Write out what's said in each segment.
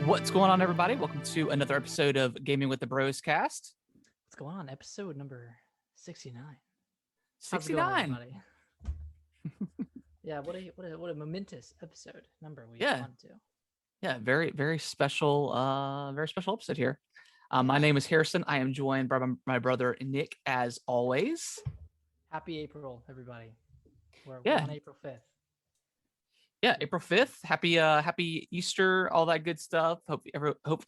What's going on, everybody? Welcome to another episode of Gaming with the Bros Cast. What's going on? Episode number 69. How's it 69. going, everybody? Yeah, what a momentous episode number we've Yeah. gone to. Yeah, very special episode here. My name is Harrison. I am joined by my brother Nick, as always. Happy April, everybody. We're Yeah. on April 5th. Yeah, April 5th. Happy Easter, all that good stuff. Hope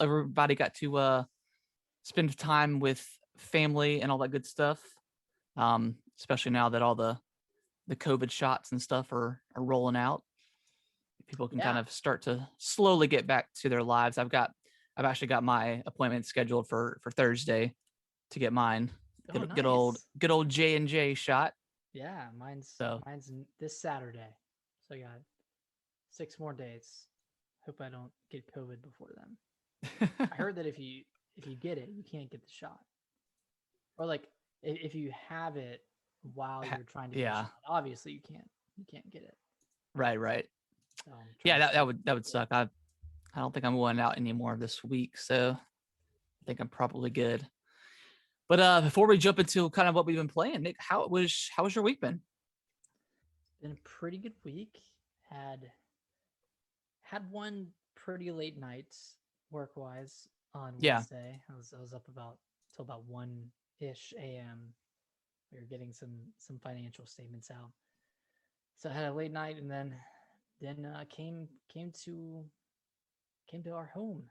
everybody got to spend time with family and all that good stuff. Especially now that all the COVID shots and stuff are rolling out. People can kind of start to slowly get back to their lives. I've actually got my appointment scheduled for Thursday to get mine. Good old J&J shot. Yeah, mine's this Saturday. So I got 6 more days. Hope I don't get COVID before then. I heard that if you get it, you can't get the shot. Or like if you have it while you're trying to get the shot, obviously you can't get it. Right. Yeah, that would suck. I don't think I'm going out anymore this week, so I think I'm probably good. But before we jump into kind of what we've been playing, Nick, how was your week been? Been a pretty good week. Had one pretty late night work wise on Wednesday. I was up till about 1-ish a.m. We were getting some financial statements out. So I had a late night and then came to our home,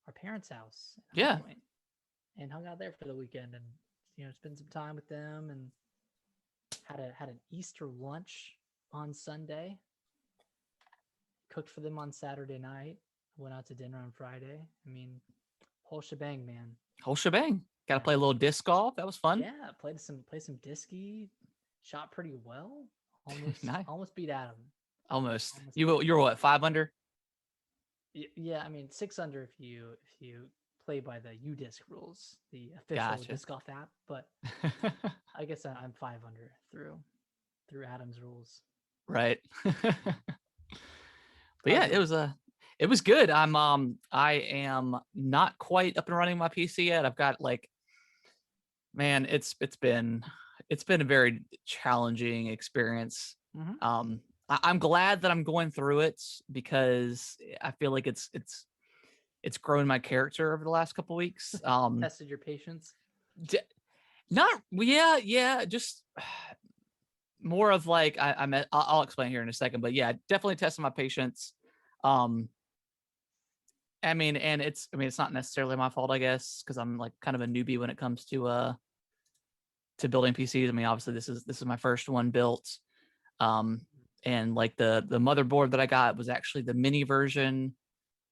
our parents' house. And hung out there for the weekend and spend some time with them and had an Easter lunch on Sunday. Cooked for them on Saturday night. Went out to dinner on Friday. I mean, whole shebang, man. Whole shebang. Got to play a little disc golf. That was fun. Yeah, played some disky. Shot pretty well. Almost beat Adam. Almost. You're what, 5 under? Yeah, I mean 6 under if you play by the UDisc rules, the official disc golf app. But I guess I'm 5 under through Adam's rules. Right. But yeah, it was good. I am not quite up and running my PC yet. I've got it's been a very challenging experience. Mm-hmm. I'm glad that I'm going through it because I feel like it's grown my character over the last couple of weeks. Tested your patience? Just more of like I'll explain here in a second, but yeah, definitely testing my patience. It's not necessarily my fault, I guess, because I'm like kind of a newbie when it comes to building PCs. I mean, obviously this is my first one built. And like the motherboard that I got was actually the mini version,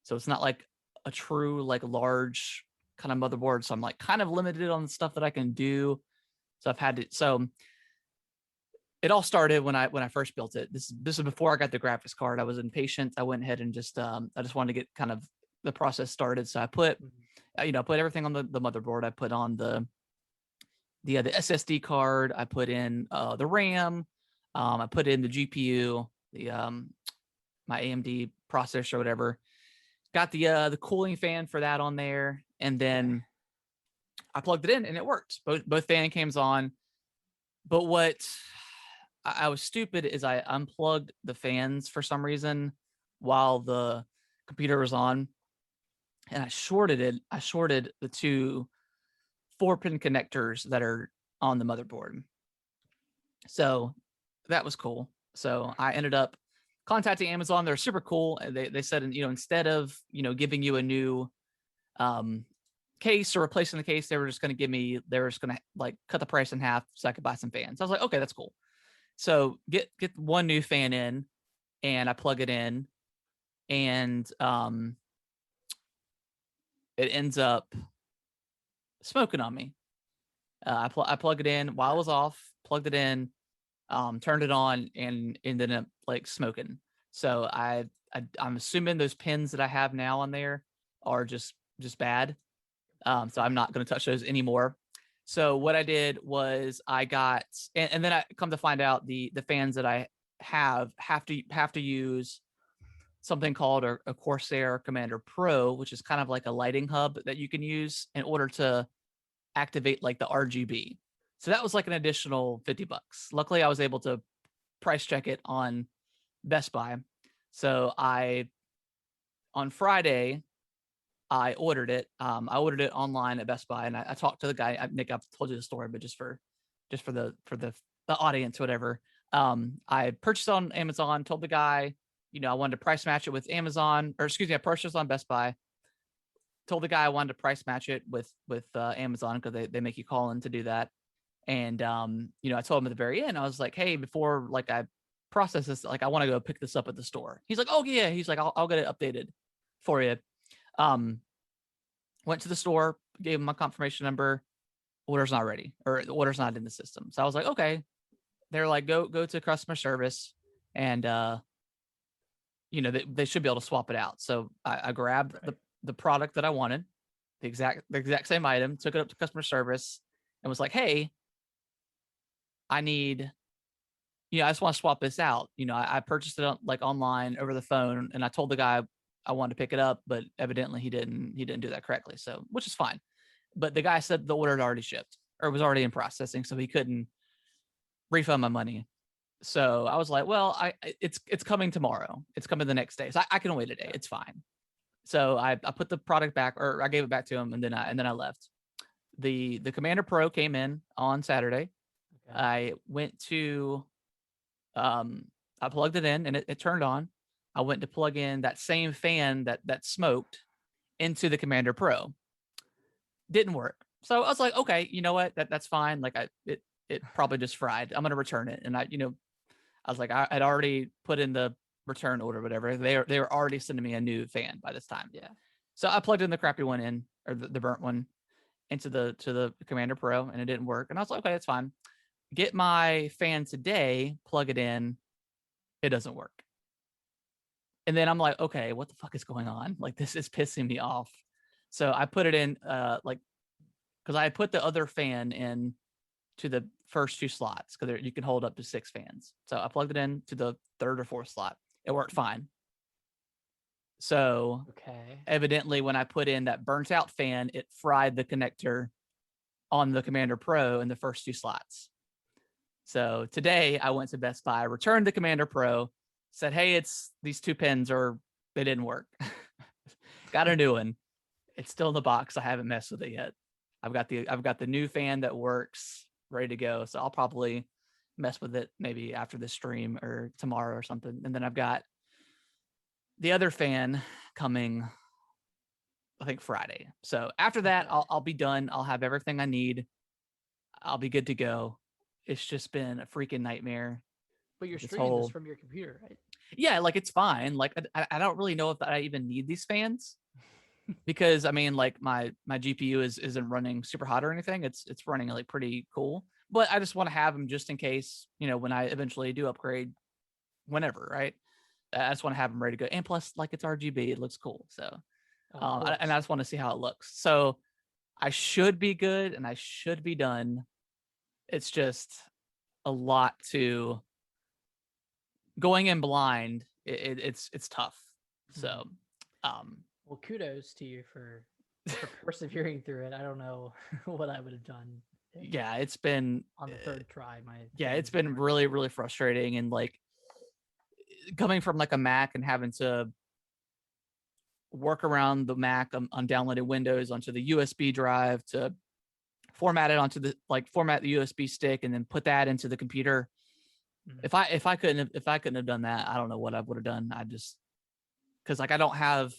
so it's not like a true like large kind of motherboard. So I'm like kind of limited on the stuff that I can do. So I've had to. So it all started when I first built it. This is before I got the graphics card. I was impatient. I went ahead and just I just wanted to get kind of the process started. So I put everything on the motherboard. I put on the SSD card. I put in the RAM. I put in the GPU, my AMD processor or whatever. Got the cooling fan for that on there, and then I plugged it in and it worked. Both fan cams on. But what I was stupid is I unplugged the fans for some reason while the computer was on, and I shorted it. I shorted the 2 4-pin connectors that are on the motherboard. So that was cool. So I ended up contacting Amazon. They're super cool. They said, instead of, giving you a new case or replacing the case, they were just going to like cut the price in half so I could buy some fans. I was like, okay, that's cool. So get one new fan in, and I plug it in, and it ends up smoking on me. I plug it in while I was off, plugged it in, turned it on, and ended up like smoking. So I'm assuming those pins that I have now on there are just bad. So I'm not going to touch those anymore. So what I did was I got, and then I come to find out the fans that I have to use something called a Corsair Commander Pro, which is kind of like a lighting hub that you can use in order to activate like the RGB. So that was like an additional $50. Luckily, I was able to price check it on Best Buy. So on Friday, I ordered it. I ordered it online at Best Buy, and I talked to the guy. Nick, I've told you the story, but just for the audience, whatever. I purchased on Amazon. Told the guy, I wanted to price match it with Amazon, or excuse me, I purchased on Best Buy. Told the guy I wanted to price match it with Amazon because they make you call in to do that. And I told him at the very end, I was like, hey, before like I process this, like I want to go pick this up at the store. He's like, oh yeah. He's like, I'll get it updated for you. Went to the store, gave him my confirmation number. Order's not ready, or the order's not in the system. So I was like, okay. They're like, go to customer service, and they should be able to swap it out. So I grabbed the product that I wanted, the exact same item, took it up to customer service, and was like, hey, I need, I just want to swap this out. I purchased it like online over the phone, and I told the guy I wanted to pick it up, but evidently he didn't do that correctly. So, which is fine. But the guy said the order had already shipped or was already in processing, so he couldn't refund my money. So I was like, well, it's coming tomorrow. It's coming the next day. So I can wait a day. It's fine. So I put the product back, or I gave it back to him, and then I left. The Commander Pro came in on Saturday. Okay. I went to I plugged it in and it turned on. I went to plug in that same fan that smoked into the Commander Pro. Didn't work. So I was like, okay, you know what? That's fine. Like it probably just fried. I'm gonna return it. And I was like, I had already put in the return order, whatever. They were already sending me a new fan by this time. Yeah. So I plugged in the crappy one in, or the burnt one, into the Commander Pro, and it didn't work. And I was like, okay, that's fine. Get my fan today, plug it in, it doesn't work. And then I'm like, okay, what the fuck is going on? Like, this is pissing me off. So I put it in, because I put the other fan in to the first 2 slots, because you can hold up to 6 fans. So I plugged it in to the 3rd or 4th slot. It worked fine. So evidently, when I put in that burnt out fan, it fried the connector on the Commander Pro in the first 2 slots. So today I went to Best Buy, returned the Commander Pro, said, hey, it's these 2 pins, or they didn't work. Got a new one. It's still in the box. I haven't messed with it yet. I've got the new fan that works, ready to go. So I'll probably mess with it maybe after the stream or tomorrow or something. And then I've got the other fan coming, I think, Friday. So after that, I'll be done. I'll have everything I need. I'll be good to go. It's just been a freaking nightmare. But you're streaming this from your computer, right? Yeah, like it's fine. Like I don't really know if I even need these fans, because I mean, like my GPU isn't running super hot or anything. It's running like pretty cool. But I just want to have them just in case, when I eventually do upgrade, whenever, right? I just want to have them ready to go. And plus, like, it's RGB, it looks cool. So, and I just want to see how it looks. So I should be good and I should be done. It's just a lot to going in blind. It's tough. So, well, kudos to you for persevering through it. I don't know what I would have done. Yeah, it's been on the 3rd try. It's been really, really frustrating, and like coming from like a Mac and having to work around the Mac on downloaded Windows onto the USB drive to format it onto format the USB stick and then put that into the computer. If I couldn't have done that, I don't know what I would have done. I just, because like I don't have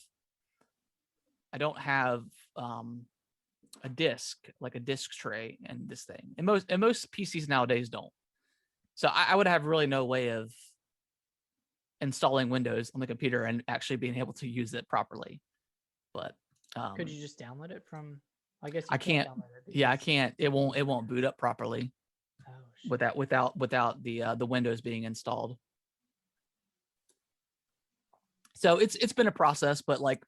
a disk, like a disk tray in this thing, and most PCs nowadays don't. So I would have really no way of installing Windows on the computer and actually being able to use it properly. But could you just download it from? I guess I can't. Yeah, I can't. It won't boot up properly. Oh, without the Windows being installed. So it's been a process, but like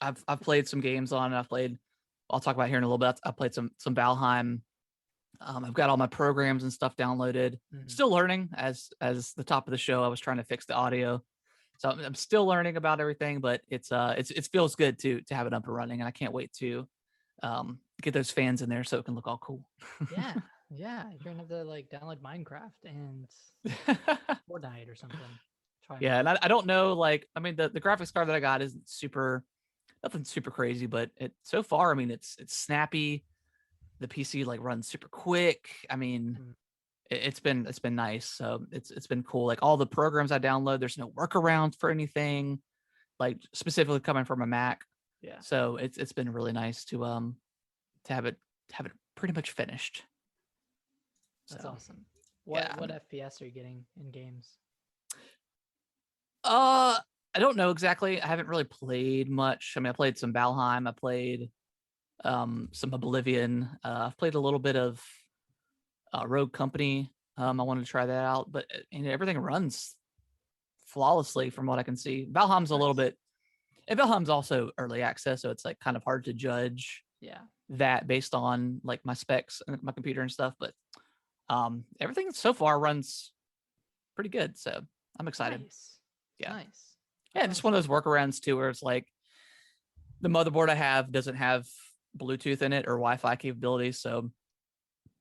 I've played some games on it. I'll talk about here in a little bit. I played some Valheim. I've got all my programs and stuff downloaded. Still learning as the top of the show. I was trying to fix the audio. So I'm still learning about everything, but it feels good to have it up and running, and I can't wait to get those fans in there so it can look all cool. Yeah, yeah. You're gonna have to like download Minecraft and Fortnite or something. Try them Yeah, and out. I don't know, like, I mean, the graphics card that I got isn't nothing super crazy, but it so far, I mean, it's snappy. The PC like runs super quick. I mean, Mm, it's been nice. So it's been cool. Like all the programs I download, there's no workarounds for anything. Like specifically coming from a Mac. yeah, So it's been really nice to have it pretty much finished. that's So awesome. yeah, What FPS are you getting in games? I don't know exactly. I haven't really played much. I mean, I played some Valheim. I played some Oblivion. I've played a little bit of Rogue Company. I wanted to try that out, but everything runs flawlessly from what I can see. Valheim's a little Nice. bit, and Valheim's also early access, so it's like kind of hard to judge Yeah. that based on like my specs and my computer and stuff. But everything so far runs pretty good, so I'm excited. Nice. Yeah, Nice. yeah, That's just one of awesome. those workarounds too, where it's like the motherboard I have doesn't have Bluetooth in it or Wi-Fi capabilities, so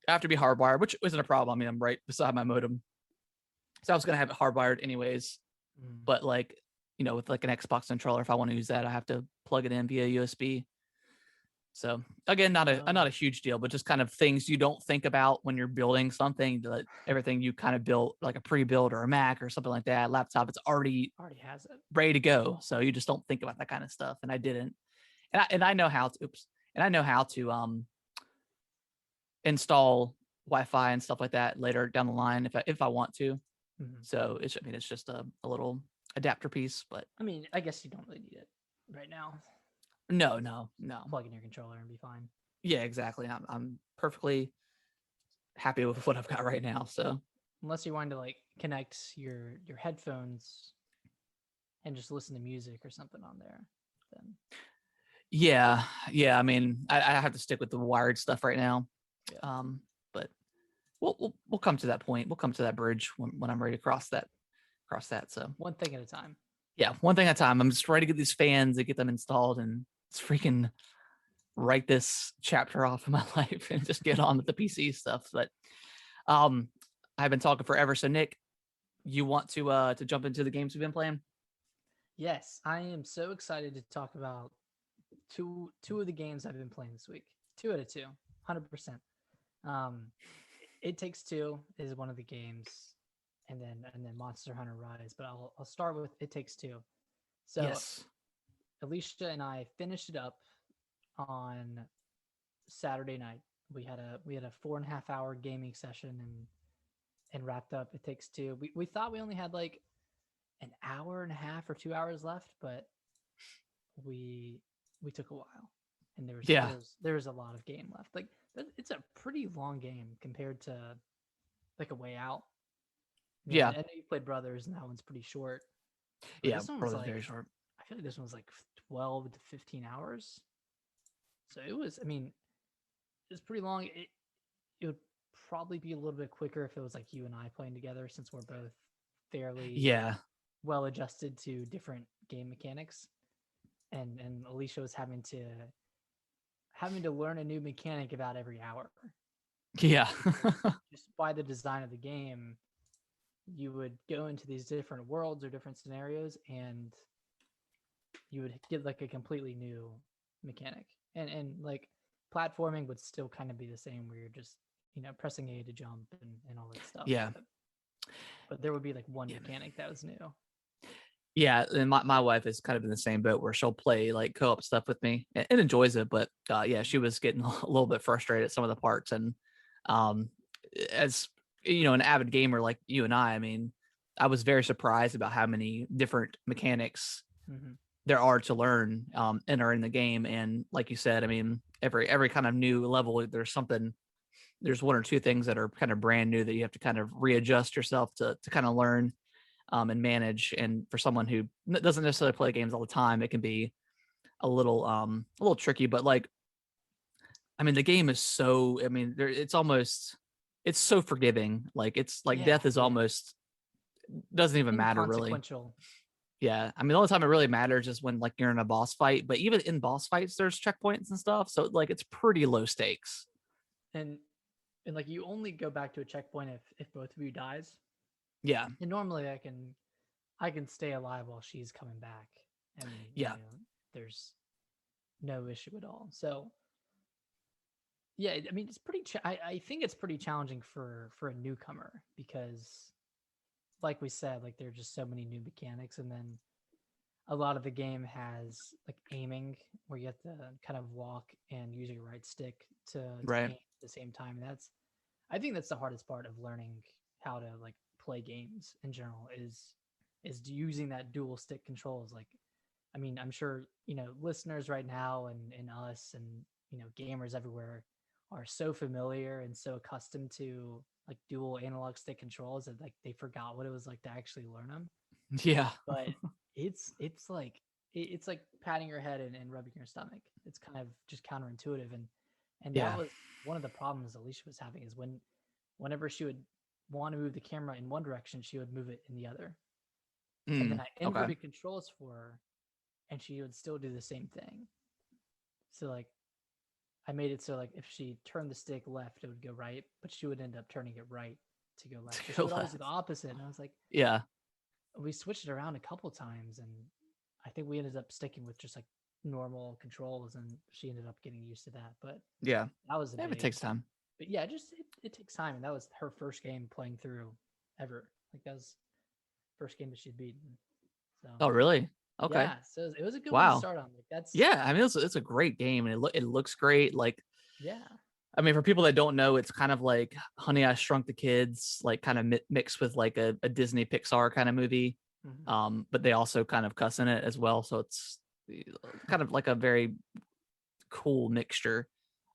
I have to be hardwired, which isn't a problem. I mean, I'm right beside my modem, so I was gonna have it hardwired anyways. Mm. But like, with like an Xbox controller, if I want to use that, I have to plug it in via USB. So again, not a huge deal, but just kind of things you don't think about when you're building something. That everything you kind of built, like a pre-build or a Mac or something like that, laptop, it's already Already has it. ready to go. So you just don't think about that kind of stuff. And I didn't. And I know how to. Oops. And I know how to install Wi-Fi and stuff like that later down the line if I want to. Mhm. So it's just a little adapter piece, but I mean, I guess you don't really need it right now. no. Plug in your controller and be fine. Yeah, exactly. I'm perfectly happy with what I've got right now. So Unless you want to like connect your headphones and just listen to music or something on there, then yeah. I mean, I have to stick with the wired stuff right now. yeah. But we'll come to that point. We'll come to that bridge when I'm ready to cross that. So One thing at a time. yeah, one thing at a time. I'm just ready to get these fans and get them installed and it's freaking write this chapter off of my life and just get on with the PC stuff. But um, I've been talking forever. So Nick, you want to jump into the games we've been playing? Yes, I am so excited to talk about two of the games I've been playing this week. 2 out of 2, 100%. Um, It Takes Two is one of the games, and then Monster Hunter Rise. But I'll start with It Takes Two. So Yes. Alicia and I finished it up on Saturday night. We had a 4.5 hour gaming session and wrapped up It Takes Two. We thought we only had like an hour and a half or 2 hours left, but we took a while, and there was Yeah. there was there was a lot of game left. Like it's a pretty long game compared to like a Way Out. Yeah. I know you played Brothers, and that one's pretty short. But Yeah. this one was Brother's like, very short. I feel like this one was like 12 to 15 hours. So it was, I mean, it's pretty long. It would probably be a little bit quicker if it was like you and I playing together, since we're both fairly Yeah. well adjusted to different game mechanics. And Alicia was having to learn a new mechanic about every hour. Yeah. Just by the design of the game, you would go into these different worlds or different scenarios, and you would get like a completely new mechanic. And like platforming would still kind of be the same, where you're just pressing A to jump and all that stuff. Yeah. But there would be like one Yeah. mechanic that was new. Yeah, and my wife is kind of in the same boat where she'll play like co-op stuff with me and enjoys it, but yeah, she was getting a little bit frustrated at some of the parts. And um, as an avid gamer like you and I mean, I was very surprised about how many different mechanics Mm-hmm. there are to learn and are in the game. And like you said, I mean, every kind of new level, there's one or two things that are kind of brand new that you have to kind of readjust yourself to kind of learn and manage. And for someone who doesn't necessarily play games all the time, it can be a little tricky. But like, I mean, the game is so. I mean, it's so forgiving. Like it's like Yeah, death is yeah. almost doesn't even matter really. Inconsequential. Yeah, I mean, the only time it really matters is when like you're in a boss fight. But even in boss fights, there's checkpoints and stuff, so like it's pretty low stakes. And like you only go back to a checkpoint if both of you dies. Yeah, And normally I can stay alive while she's coming back, and yeah, there's no issue at all. So yeah, I mean it's pretty. I think it's pretty challenging for a newcomer because, like we said, like there are just so many new mechanics, and then a lot of the game has like aiming where you have to kind of walk and use your right stick to right. aim at the same time. And that's I think that's the hardest part of learning how to like play games in general is using that dual stick controls. Like, I mean, I'm sure listeners right now and us and gamers everywhere are so familiar and so accustomed to like dual analog stick controls that like they forgot what it was like to actually learn them. Yeah, But it's like it's like patting your head and rubbing your stomach. It's kind of just counterintuitive, and that yeah. was one of the problems Alicia was having is whenever she would want to move the camera in one direction, she would move it in the other, and then I Okay. inverted controls for her, and she would still do the same thing. So like I made it so like if she turned the stick left, it would go right, but she would end up turning it right to go left. So she would always do the opposite, and I was like, Yeah, we switched it around a couple times, and I think we ended up sticking with just like normal controls, and she ended up getting used to that. But yeah. that was a It big, takes time. but yeah, just it takes time, and that was her first game playing through ever. Like that was first game that she'd beaten. So Oh, really? Okay. yeah, so it was a good one to Wow. start on. Like that's Yeah, I mean, it's a great game, and it looks great. Like, yeah, I mean, for people that don't know, it's kind of like Honey, I Shrunk the Kids, like kind of mixed with like a Disney Pixar kind of movie. mm-hmm. But they also kind of cuss in it as well, so it's kind of like a very cool mixture.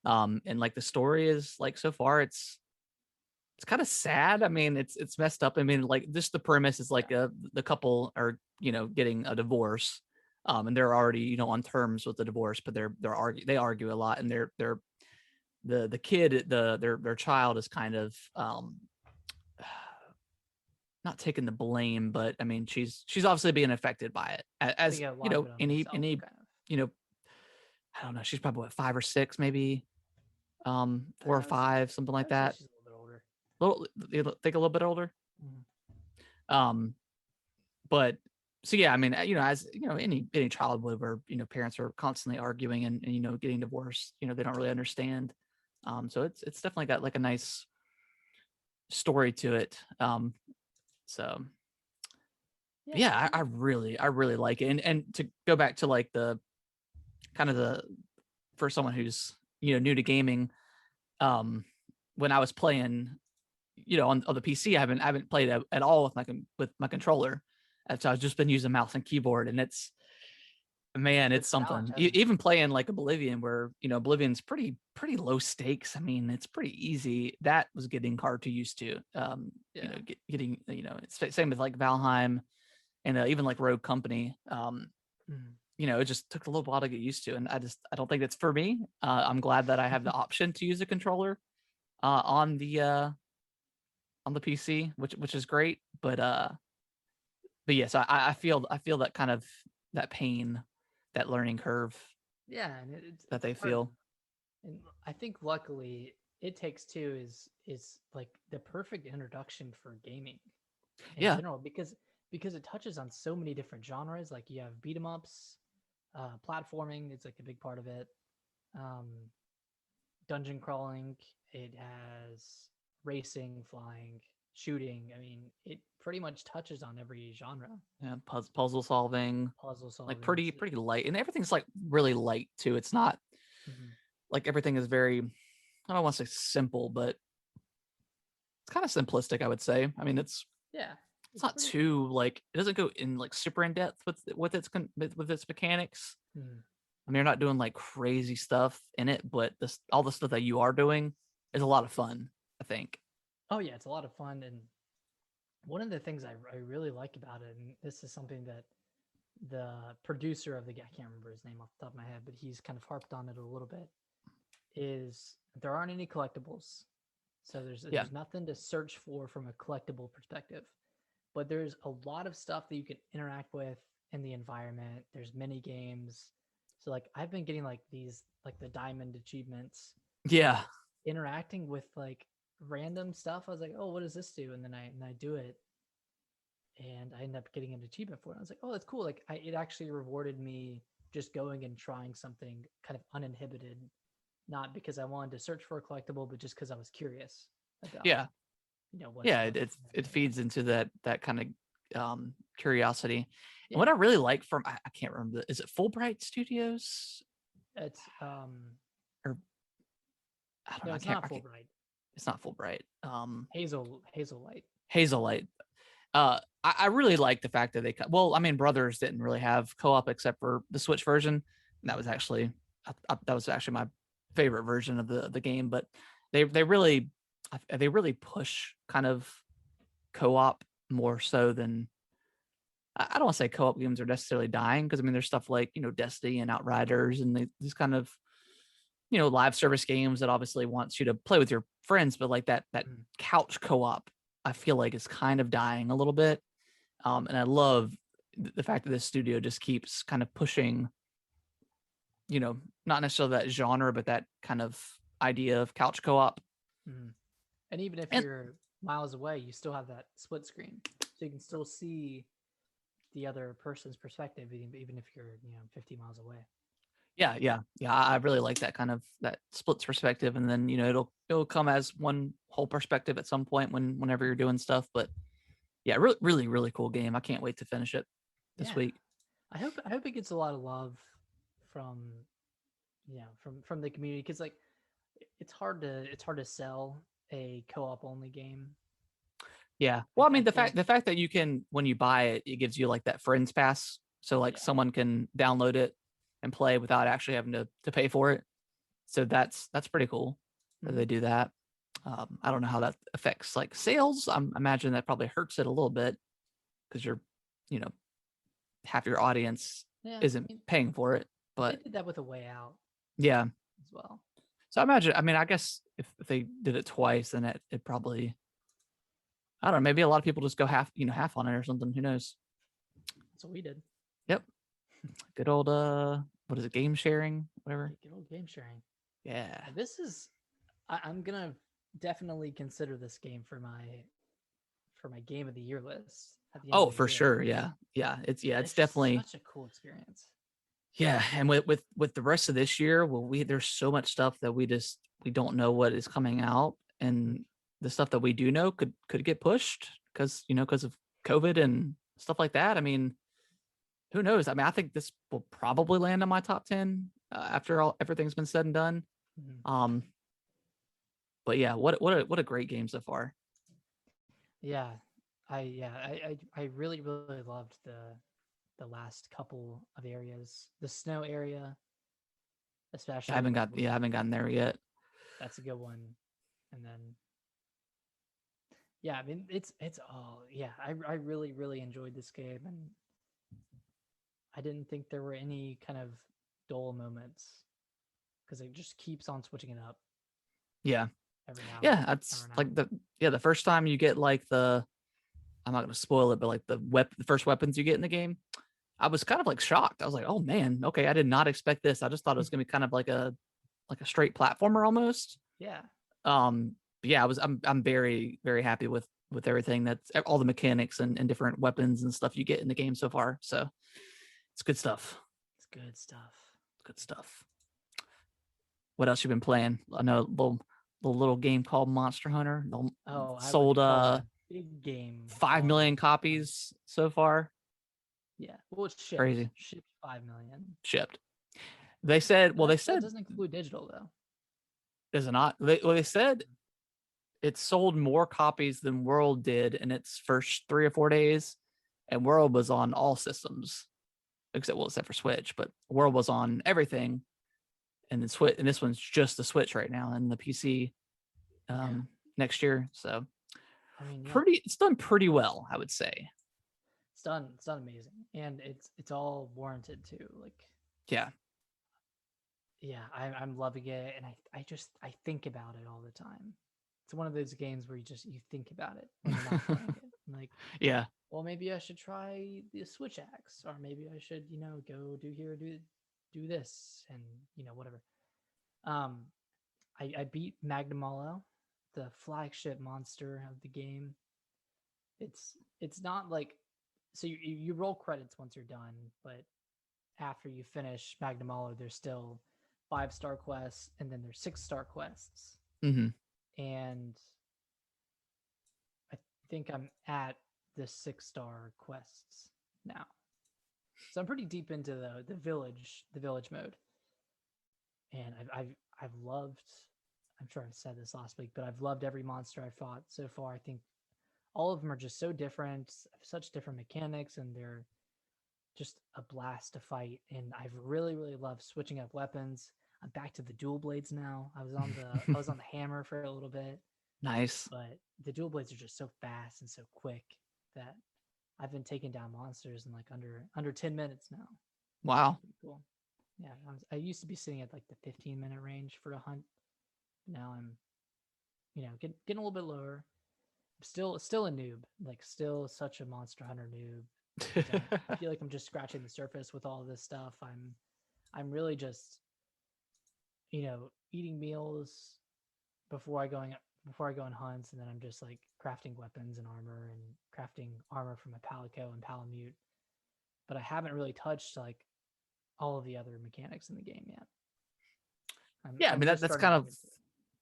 And like the story is like so far, it's kind of sad. I mean, it's messed up. I mean, like just the premise is like Yeah. the couple are getting a divorce, and they're already on terms with the divorce, but they argue a lot, and they're the kid their child is kind of not taking the blame, but I mean she's obviously being affected by it as Taking a lot of it on herself, any kind of. you know I don't know, she's probably what, 5 or 6 maybe, 4 or 5, something I like would say that. she's a little bit older. Little, you think a little bit older. Mm-hmm. um but so yeah, I mean, as any child would, where parents are constantly arguing and getting divorced, they don't really understand. So it's definitely got like a nice story to it. So Yeah, yeah, I really like it. And to go back to like the kind of the for someone who's new to gaming, um when I was playing on the PC, I haven't played at all with my controller. And so I've just been using mouse and keyboard, and man, it's it's a challenge, something. hasn't it? Even playing like Oblivion, where Oblivion's pretty low stakes. I mean, it's pretty easy. That was getting hard to used to. Yeah. Getting it's same with like Valheim and even like Rogue Company. Mm-hmm. It just took a little while to get used to, and I don't think it's for me. I'm glad that I have the option to use a controller on the PC, which is great. But yes, I feel that kind of that pain, that learning curve Yeah, and that it's they hard. feel. And I think luckily It Takes Two is like the perfect introduction for gaming in Yeah, general because it touches on so many different genres. Like you have beat 'em ups, platforming, it's like a big part of it. Um, dungeon crawling, it has racing, flying, shooting. I mean, it pretty much touches on every genre. yeah, puzzle solving, Puzzle like solving. pretty light, and everything's like really light too. It's not Mhm. like everything is very, I don't want to say simple, but it's kind of simplistic, I would say. I mean, Yeah, it's it's not pretty. too like, it doesn't go in like super in depth with its mechanics. Mhm. I mean, you're not doing like crazy stuff in it, but this all the stuff that you are doing is a lot of fun, I think. Oh yeah, it's a lot of fun, and one of the things I really like about it, and this is something that the producer of the game, I can't remember his name off the top of my head, but he's kind of harped on it a little bit, is there aren't any collectibles. So Yeah. there's nothing to search for from a collectible perspective. but there's a lot of stuff that you can interact with in the environment. There's mini games. So like I've been getting like these like the diamond achievements Yeah. interacting with like random stuff. I was like, oh, what does this do? And then I do it, and I end up getting an achievement for it. I was like, oh, that's cool. Like it actually rewarded me just going and trying something kind of uninhibited, not because I wanted to search for a collectible, but just because I was curious about, Yeah. what's Yeah. going on. It feeds into that kind of curiosity. And what Yeah, I really like from I can't remember, is it Fulbright Studios? it's Or I don't no, know. it's not I can't, Fulbright. it's not Fulbright. Hazellight. Hazelight. I really like the fact that well, I mean, Brothers didn't really have co-op except for the Switch version. And that was actually my favorite version of the game. But they really push kind of co-op more so than, I don't want to say co-op games are necessarily dying, because I mean there's stuff like Destiny and Outriders and these kind of live service games that obviously wants you to play with your friends, but like that couch co-op I feel like is kind of dying a little bit. And I love the fact that this studio just keeps kind of pushing, not necessarily that genre, but that kind of idea of couch co-op. Mm-hmm. And even if And you're miles away, you still have that split screen, so you can still see the other person's perspective, even if you're 50 miles away. yeah. I really like that kind of that splits perspective, and then it'll come as one whole perspective at some point whenever you're doing stuff. But yeah, really, really, really cool game. I can't wait to finish it this Yeah, week. I hope it gets a lot of love from from the community, because like it's hard to sell a co-op only game. Yeah. Well, I mean, the think fact that you can, when you buy it, it gives you like that friends pass, so like yeah. someone can download it and play without actually having to pay for it. So that's pretty cool that they do that. I don't know how that affects like sales. I imagine that probably hurts it a little bit, because you're, you know, half your audience Yeah, I isn't mean, paying for it. they But did that with A Way Out yeah. as well. So I imagine, I mean, I guess if they did it twice, then it probably, I don't know, maybe a lot of people just go half on it or something. Who knows? That's what we did. Yep. Good old what is it, game sharing, whatever. Good old game sharing. Yeah. This is I'm gonna definitely consider this game for my game of the year list at the end of Oh, the for year. sure. Yeah. It's It's just definitely, such a cool experience. yeah. And with the rest of this year, well, there's so much stuff that we don't know what is coming out, and the stuff that we do know could get pushed because of COVID and stuff like that. I mean, who knows? I mean, I think this will probably land on my top 10 after everything's been said and done. Mm-hmm. Um, but yeah, what a great game so far. Yeah, I really loved the last couple of areas. The snow area, especially. I haven't gotten there yet. That's a good one. And then yeah, I mean it's all yeah. I really enjoyed this game, and I didn't think there were any kind of dull moments, because it just keeps on switching it up Yeah. every now Yeah, and that's every now. like the first time you get like I'm not gonna spoil it, but like the first weapons you get in the game, I was kind of like shocked. I was like, oh man, okay, I did not expect this. I just thought it was gonna be kind of like a straight platformer almost. Yeah. But yeah, I'm very, very happy with everything, that's all the mechanics and different weapons and stuff you get in the game so far. So it's good stuff. It's good stuff. Good stuff. What else you been playing? I know little game called Monster Hunter. Oh, I would Sold call that a big game 5 called million Monster Hunter. copies so far. Yeah. Well, it's shipped. Crazy. Shipped 5 million. Shipped. They said, well, That doesn't include digital though. is it not? They said it sold more copies than World did in its first 3 or 4 days, and World was on all systems except for Switch, but World was on everything, and then Switch, and this one's just the Switch right now and the PC next year. So I mean, yeah. it's done pretty well, I would say. It's done amazing, and it's all warranted too. Like, yeah, I'm loving it, and I think about it all the time. It's one of those games where you think about it when you're not playing it. Like, Yeah. well, maybe I should try the switch axe, or maybe I should, go do this, and whatever. Um, I beat Magnamalo, the flagship monster of the game. It's not like, so you roll credits once you're done, but after you finish Magnamalo, there's still 5-star quests, and then there's 6-star quests. Mm-hmm. And I think I'm at the 6-star quests now. So I'm pretty deep into the village mode. And I've loved, I'm sure I said this last week, but I've loved every monster I've fought so far. I think all of them are just so different, such different mechanics, and they're just a blast to fight. And I've really, really loved switching up weapons. I'm back to the dual blades now. I was on the hammer for a little bit. Nice. But the dual blades are just so fast and so quick that I've been taking down monsters in like under 10 minutes now. Wow. Cool. Yeah, I used to be sitting at like the 15-minute range for a hunt. Now I'm, getting a little bit lower. I'm still a noob, like still such a Monster Hunter noob. I feel like I'm just scratching the surface with all this stuff. I'm really just, eating meals before I go on hunts, and then I'm just like crafting weapons and armor, and crafting armor from a Palico and Palamute. But I haven't really touched like all of the other mechanics in the game yet. I mean that's kind of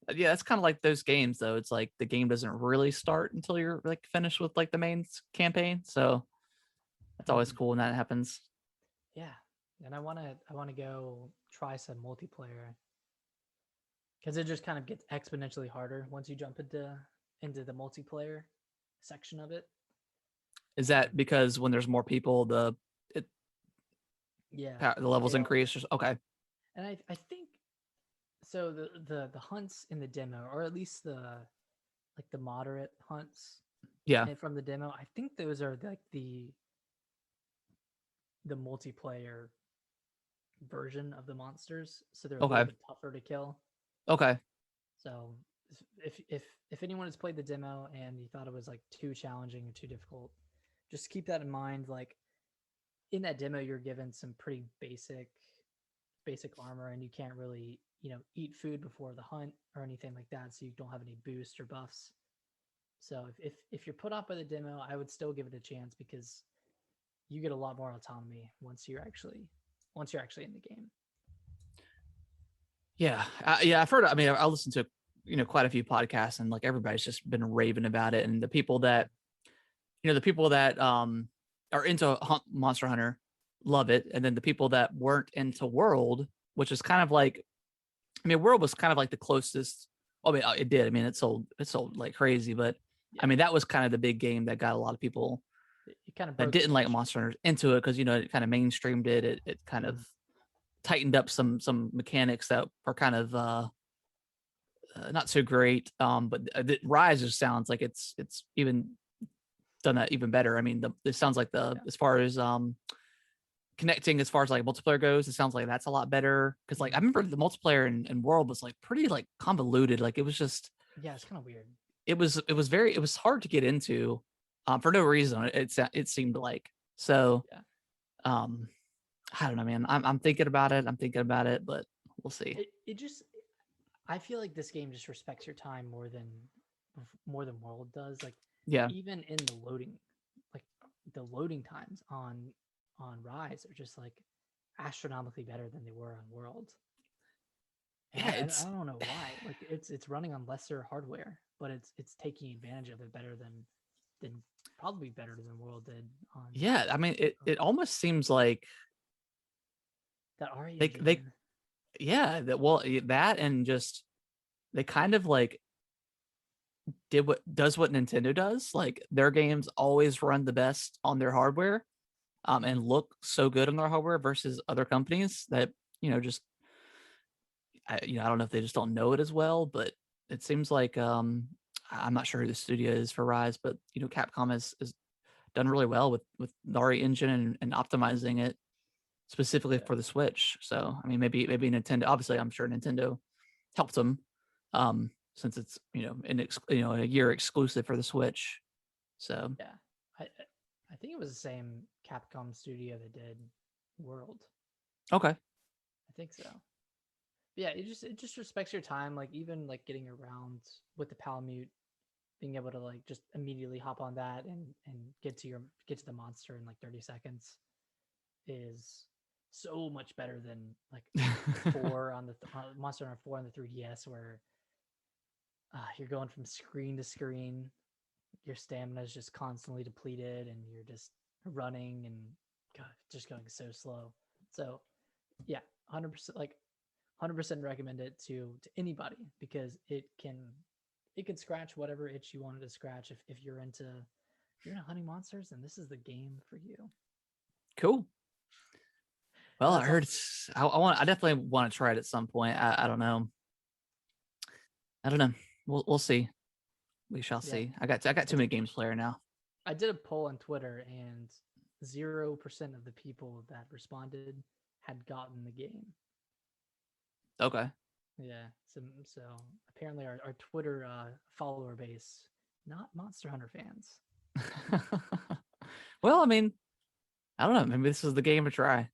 that's kind of like those games though. It's like the game doesn't really start until you're like finished with like the main campaign. So that's always cool when that happens. Yeah, and I want to go try some multiplayer, because it just kind of gets exponentially harder once you jump into the multiplayer section of it. Is that because when there's more people, the levels increase? Okay. And I think so. The hunts in the demo, or at least the moderate hunts, from the demo, I think those are like the multiplayer version of the monsters, so they're a little bit tougher to kill. Okay. So if anyone has played the demo and you thought it was like too challenging or too difficult, just keep that in mind. Like in that demo, you're given some pretty basic armor, and you can't really eat food before the hunt or anything like that, so you don't have any boosts or buffs. So if you're put off by the demo, I would still give it a chance, because you get a lot more autonomy once you're actually in the game. Yeah, I've heard. I mean, I listened to quite a few podcasts, and like everybody's just been raving about it. And the people that are into Monster Hunter love it, and then the people that weren't into World, which is kind of like, I mean, World was kind of like the closest. I mean, it did. I mean, it sold like crazy, but I mean, that was kind of the big game that got a lot of people that didn't like Monster Hunter into it, because it kind of mainstreamed it. It kind of tightened up some mechanics that are kind of not so great. But Rise just sounds like it's even done that even better. I mean, it sounds like as far as connecting, as far as like multiplayer goes, it sounds like that's a lot better, because like I remember the multiplayer in World was like pretty like convoluted. Like it was just, it's kind of weird. It was hard to get into for no reason. It seemed like so. I don't know, man. I'm thinking about it, but we'll see. I feel like this game just respects your time more than World does. Like, even in the loading times on Rise are just like astronomically better than they were on World. And I don't know why. Like it's running on lesser hardware, but it's taking advantage of it better than probably better than World did on. Yeah, I mean it almost seems like that RE that and just they kind of like did what Nintendo does. Like their games always run the best on their hardware, and look so good on their hardware versus other companies that just I don't know if they just don't know it as well, but it seems like I'm not sure who the studio is for Rise, but Capcom has done really well with the RE engine and optimizing it specifically for the Switch. So I mean, maybe Nintendo. Obviously, I'm sure Nintendo helped them, since it's a year exclusive for the Switch. So Yeah, I think it was the same Capcom studio that did World. okay. I think so. Yeah, it just respects your time. Like even like getting around with the Palamute, being able to like just immediately hop on that and get to the monster in like 30 seconds is so much better than like four on the Monster Hunter 4 on the 3DS where you're going from screen to screen, your stamina is just constantly depleted, and you're just running and God, just going so slow. So yeah, 100% like 100% recommend it to anybody because it can scratch whatever itch you wanted to scratch if you're into hunting monsters, and this is the game for you. Cool. Well, I That's heard all. it's. I definitely want to try it at some point. I don't know. I don't know. We'll see. We shall Yeah, see. I got too many games player now. I did a poll on Twitter, and 0% of the people that responded had gotten the game. Okay. Yeah, so apparently our Twitter follower base, not Monster Hunter fans. Well, I mean, I don't know. Maybe this is the game to try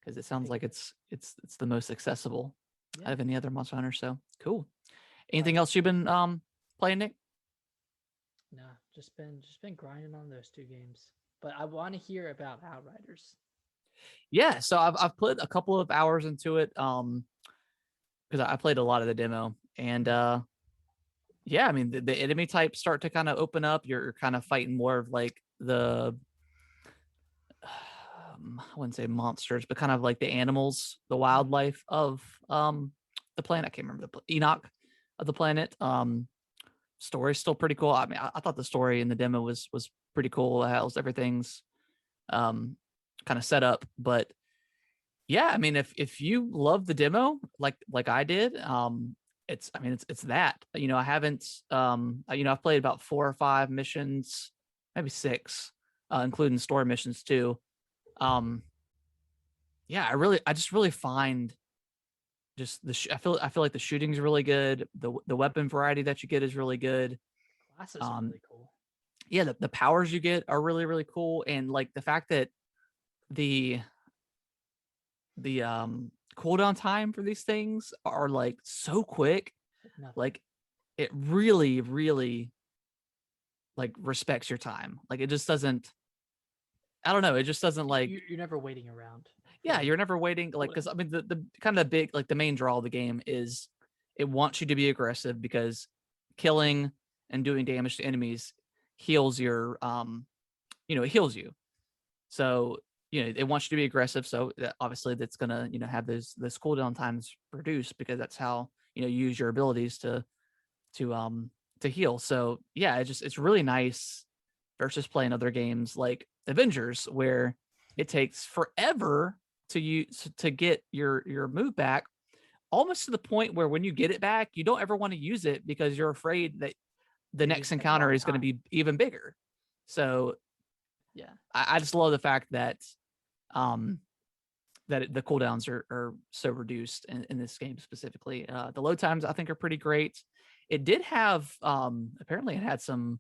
because it I sounds think like it is. it's the most accessible Yeah. out of any other Monster Hunter. So cool. But Anything else you've been playing, Nick? no, just been grinding on those two games. But I want to hear about Outriders. Yeah. So I've put a couple of hours into it because I played a lot of the demo and yeah, I mean the enemy types start to kind of open up. You're kind of fighting more of like the I wouldn't say monsters, but kind of like the animals, the wildlife of the planet. I can't remember the Enoch of the planet. Story's still pretty cool. I mean, I thought the story in the demo was pretty cool. How everything's kind of set up, but yeah, I mean, if you love the demo like I did, it's I mean it's that I haven't I've played about 4 or 5 missions, maybe 6, including story missions too. Um, yeah, I just really find just I feel like the shooting's really good. The weapon variety that you get is really good. Classes are Um, really cool. yeah, the powers you get are really really cool, and like the fact that the cooldown time for these things are like so quick, Like nothing. like it really really like respects your time. Like it just doesn't. I don't know. It just doesn't like You're never waiting around yeah, for you're never waiting like because cooldown. I mean the kind of big like the main draw of the game is it wants you to be aggressive because killing and doing damage to enemies heals your it heals you. So it wants you to be aggressive. So obviously that's gonna have those cooldown times reduced because that's how you use your abilities to to heal. So yeah, it's really nice versus playing other games like Avengers where it takes forever to get your move back, almost to the point where when you get it back, you don't ever want to use it because you're afraid that the You're next using at the encounter wrong is going to time. be even bigger. So Yeah. I just love the fact that um the cooldowns are so reduced in this game specifically. The load times I think are pretty great. It did have apparently it had some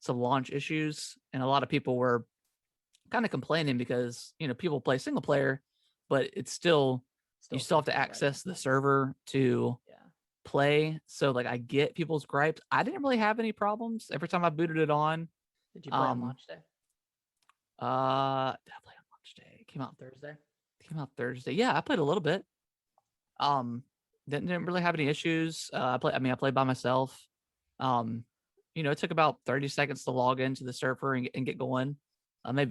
launch issues, and a lot of people were kind of complaining because people play single player, but it's still you Still still have affects to everybody. access the server to Yeah. play. So like I get people's gripes. I didn't really have any problems every time I booted it on. Did you play on Um, launch day? did I play on launch day? It came out Thursday? Thursday. Yeah, I played a little bit. Um, didn't really have any issues. I played by myself. Um, it took about 30 seconds to log into the server and get going.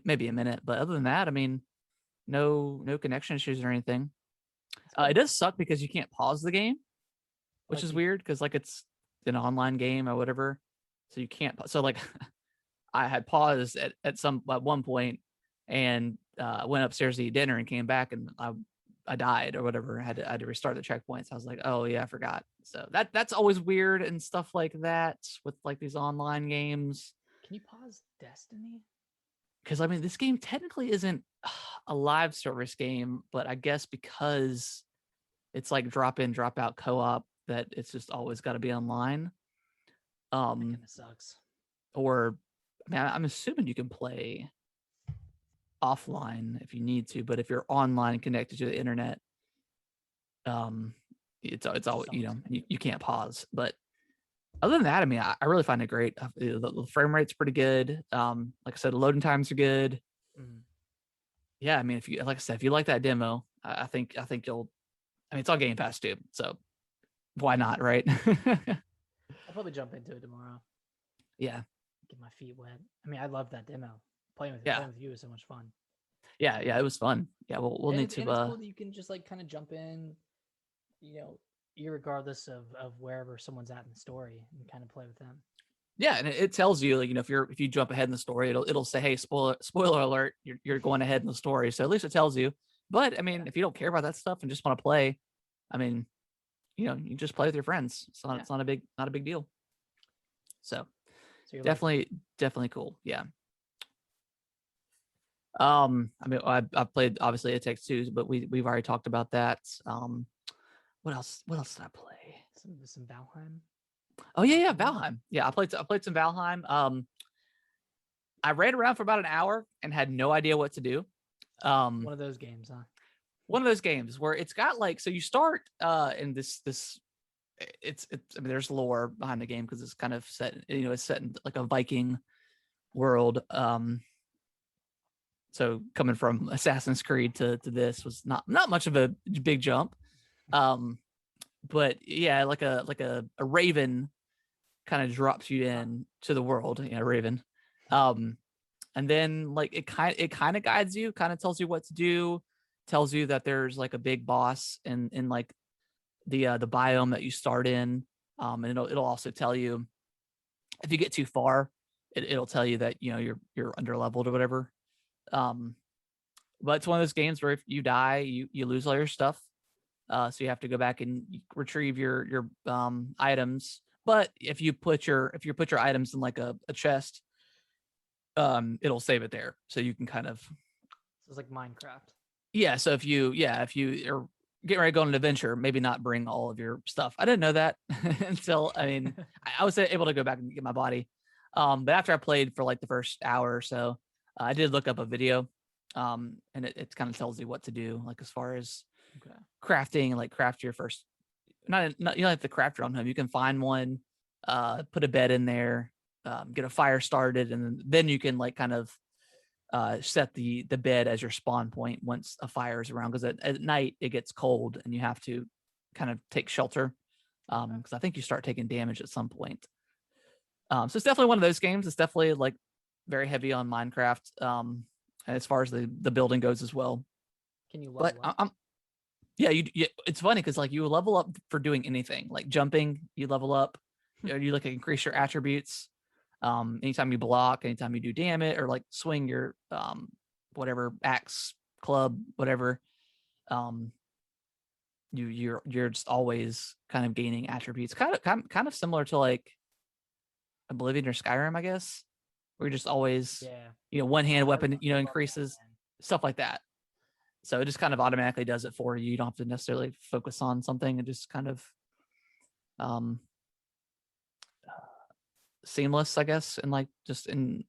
Maybe a minute, but other than that, I mean, no connection issues or anything. That's It cool. does suck because you can't pause the game, which Like is you weird because like it's an online game or whatever, so you can't. So like, I had paused at one point and went upstairs to eat dinner and came back and I died or whatever. I had to restart the checkpoints. I was like, oh yeah, I forgot. So that's always weird and stuff like that with like these online games. can you pause Destiny? Because I mean, this game technically isn't a live service game, but I guess because it's like drop in, drop out co-op, that it's just always got to be online. That Um, kind of sucks. or I mean, I'm assuming you can play offline if you need to, but if you're online connected to the internet, um, it's all you can't pause. But other than that, I mean, I really find it great. The frame rate's pretty good. Like I said, the loading times are good. Yeah, I mean, if you like I said, if you like that demo, I think you'll. I mean, it's on Game Pass too, so why not, right? I'll probably jump into it tomorrow. Yeah. Get my feet wet. I mean, I love that demo. Playing with you is so much fun. Yeah, it was fun. Yeah, we'll need to. And it's cool that you can just like kind of jump in, irregardless of wherever someone's at in the story, and kind of play with them. Yeah, and it tells you, like, if you jump ahead in the story, it'll say, hey, spoiler alert, you're going ahead in the story. So at least it tells you. But I mean, if you don't care about that stuff and just want to play, I mean, you just play with your friends. It's not a big deal. So definitely cool. Yeah. I mean, I've played obviously It Takes Two, but we've already talked about that. What else did I play? Some Valheim. Oh yeah, Valheim. Yeah, I played some Valheim. I ran around for about an hour and had no idea what to do. One of those games, huh? One of those games where it's got like, so you start in this it's I mean, there's lore behind the game because it's kind of set, it's set in like a Viking world. So coming from Assassin's Creed to this was not much of a big jump. But yeah, like a raven kind of drops you in to the world, raven. And then like it kind of guides you, kind of tells you what to do, tells you that there's like a big boss in like the biome that you start in. And it'll also tell you if you get too far, it'll tell you that you're under leveled or whatever. But it's one of those games where if you die, you lose all your stuff. So you have to go back and retrieve your items. But if you put your items in like a chest, it'll save it there. So you can kind of. So it's like Minecraft. Yeah. So if you are getting ready to go on an adventure, maybe not bring all of your stuff. I didn't know that until I was able to go back and get my body. But after I played for like the first hour or so, I did look up a video, and it kind of tells you what to do, like as far as crafting, like craft your first. Not you don't have to craft your own home. You can find one, put a bed in there, get a fire started, and then you can like kind of set the bed as your spawn point once a fire is around, because at night it gets cold and you have to kind of take shelter, because I think you start taking damage at some point. So it's definitely one of those games. It's definitely like very heavy on Minecraft, as far as the building goes as well. Can you level up? Yeah, it's funny because like you level up for doing anything, like jumping, you level up. You like increase your attributes. Anytime you block, anytime you do damage or like swing your whatever axe, club, whatever, you're just always kind of gaining attributes. Kind of similar to like Oblivion or Skyrim, I guess. Where you're just always one hand weapon, increases, stuff like that. So it just kind of automatically does it for you. You don't have to necessarily focus on something. It just kind of seamless, I guess, and like just in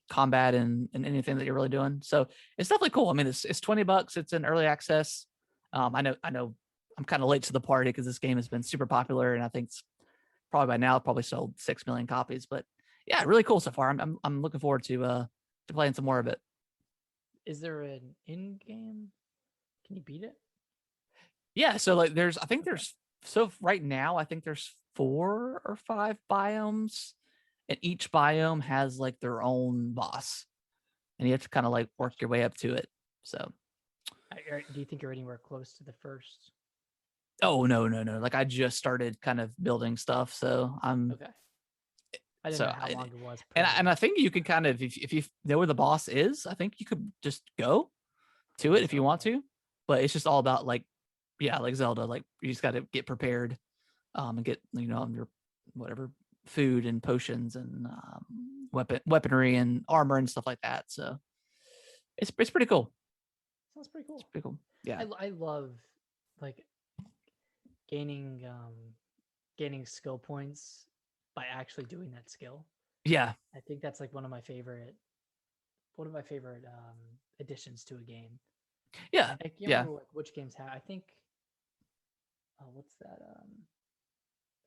combat and anything that you're really doing. So it's definitely cool. I mean, it's $20. It's in early access. I know I'm kind of late to the party because this game has been super popular, and I think it's probably by now probably sold 6 million copies. But yeah, really cool so far. I'm looking forward to playing some more of it. Is there an in-game? Can you beat it? Yeah, so like right now I think there's 4 or 5 biomes, and each biome has like their own boss, and you have to kind of like work your way up to it. So do you think you're anywhere close to the first? Oh no. Like I just started kind of building stuff, so I'm okay. I didn't know how long it was. And I think you could kind of, if you know where the boss is, I think you could just go to it if you want to. But it's just all about like Zelda. Like you just got to get prepared, and get your whatever food and potions and weaponry and armor and stuff like that. So it's pretty cool. Sounds pretty cool. It's pretty cool. Yeah, I love like gaining skill points by actually doing that skill. Yeah, I think that's like one of my favorite additions to a game. yeah, I can't yeah, remember which games have. I think what's that?